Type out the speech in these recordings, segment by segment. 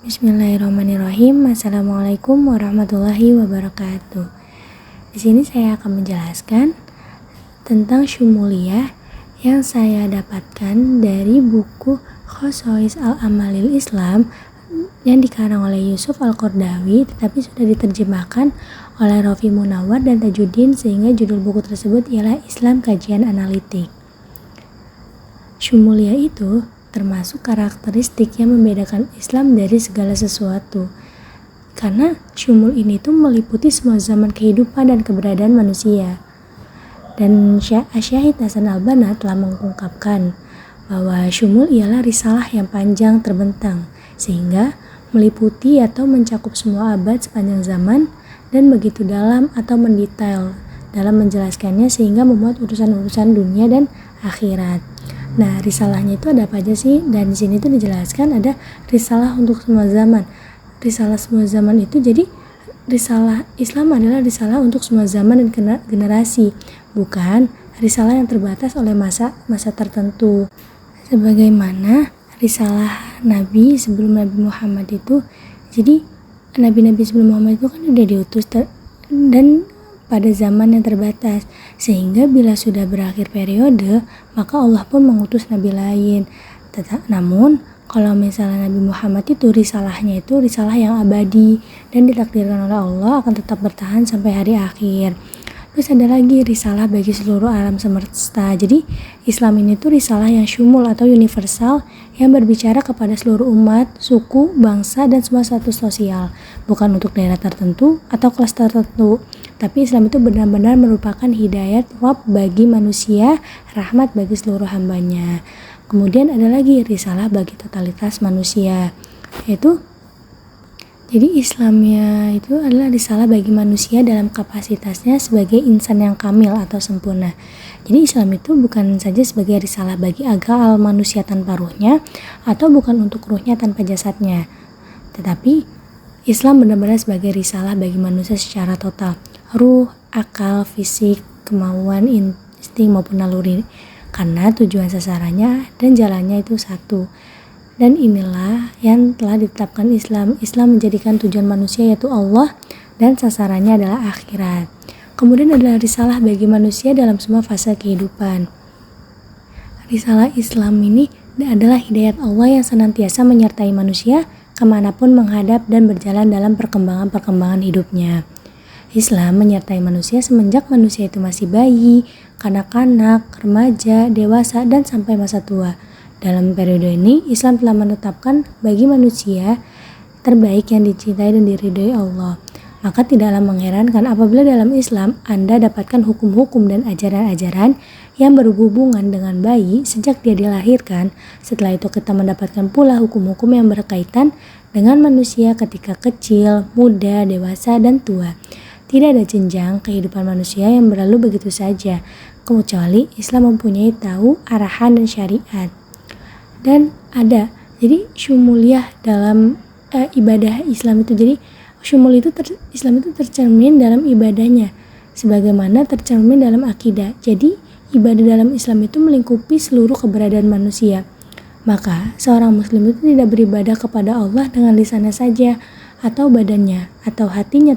Bismillahirrahmanirrahim. Assalamualaikum warahmatullahi wabarakatuh. Di sini saya akan menjelaskan tentang syumuliyah yang saya dapatkan dari buku Khosois Al-Amalil Islam yang dikarang oleh Yusuf Al-Qaradawi, tetapi sudah diterjemahkan oleh Rofi Munawar dan Tajuddin, sehingga judul buku tersebut ialah Islam Kajian Analitik. Syumuliyah itu termasuk karakteristik yang membedakan Islam dari segala sesuatu, karena syumul ini tuh meliputi semua zaman kehidupan dan keberadaan manusia. Dan Syahid Hasan Al-Banna telah mengungkapkan bahwa syumul ialah risalah yang panjang terbentang, sehingga meliputi atau mencakup semua abad sepanjang zaman dan begitu dalam atau mendetail dalam menjelaskannya, sehingga memuat urusan-urusan dunia dan akhirat. Nah, risalahnya itu ada apa aja sih? Dan di sini tuh dijelaskan ada risalah untuk semua zaman. Risalah semua zaman itu jadi risalah Islam adalah risalah untuk semua zaman dan generasi, bukan risalah yang terbatas oleh masa tertentu. Sebagaimana risalah Nabi sebelum Nabi Muhammad itu, jadi Nabi-Nabi sebelum Muhammad itu kan udah diutus dan pada zaman yang terbatas, sehingga bila sudah berakhir periode maka Allah pun mengutus Nabi lain. Namun kalau misalnya Nabi Muhammad itu risalahnya itu risalah yang abadi dan ditakdirkan oleh Allah akan tetap bertahan sampai hari akhir. Terus ada lagi risalah bagi seluruh alam semesta. Jadi Islam ini tuh risalah yang syumul atau universal yang berbicara kepada seluruh umat, suku, bangsa, dan semua status sosial, bukan untuk daerah tertentu atau kelas tertentu. Tapi Islam itu benar-benar merupakan hidayat Rabb bagi manusia, rahmat bagi seluruh hambanya. Kemudian ada lagi risalah bagi totalitas manusia, yaitu jadi Islamnya itu adalah risalah bagi manusia dalam kapasitasnya sebagai insan yang kamil atau sempurna. Jadi Islam itu bukan saja sebagai risalah bagi akal manusia tanpa ruhnya, atau bukan untuk ruhnya tanpa jasadnya, tetapi Islam benar-benar sebagai risalah bagi manusia secara total, ruh, akal, fisik, kemauan, insting maupun naluri, karena tujuan sasarannya dan jalannya itu satu. Dan inilah yang telah ditetapkan Islam. Islam menjadikan tujuan manusia yaitu Allah dan sasarannya adalah akhirat. Kemudian adalah risalah bagi manusia dalam semua fase kehidupan. Risalah Islam ini adalah hidayat Allah yang senantiasa menyertai manusia kemanapun menghadap dan berjalan dalam perkembangan hidupnya. Islam menyertai manusia semenjak manusia itu masih bayi, kanak-kanak, remaja, dewasa, dan sampai masa tua. Dalam periode ini, Islam telah menetapkan bagi manusia terbaik yang dicintai dan diridhoi Allah. Maka tidaklah mengherankan apabila dalam Islam Anda dapatkan hukum-hukum dan ajaran-ajaran yang berhubungan dengan bayi sejak dia dilahirkan. Setelah itu kita mendapatkan pula hukum-hukum yang berkaitan dengan manusia ketika kecil, muda, dewasa, dan tua. Tidak ada jenjang kehidupan manusia yang berlalu begitu saja, kecuali Islam mempunyai tahu arahan dan syariat. Dan ada jadi syumuliyah dalam ibadah Islam itu. Jadi syumul itu Islam itu tercermin dalam ibadahnya sebagaimana tercermin dalam akidah. Jadi ibadah dalam Islam itu melingkupi seluruh keberadaan manusia. Maka seorang muslim itu tidak beribadah kepada Allah dengan lisannya saja atau badannya atau hatinya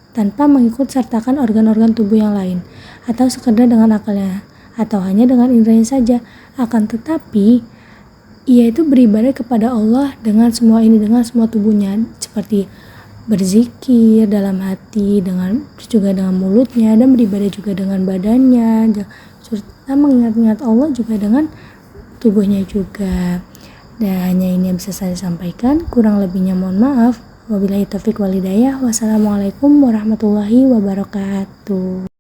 tanpa mengikut sertakan organ-organ tubuh yang lain, atau sekedar dengan akalnya atau hanya dengan indranya saja. Akan tetapi ia itu beribadah kepada Allah dengan semua tubuhnya, seperti berzikir dalam hati, juga dengan mulutnya, dan beribadah juga dengan badannya, serta mengingat-ingat Allah juga dengan tubuhnya juga. Dan hanya ini yang bisa saya sampaikan, kurang lebihnya mohon maaf. Wabillahi taufiq wal hidayah. Wassalamualaikum warahmatullahi wabarakatuh.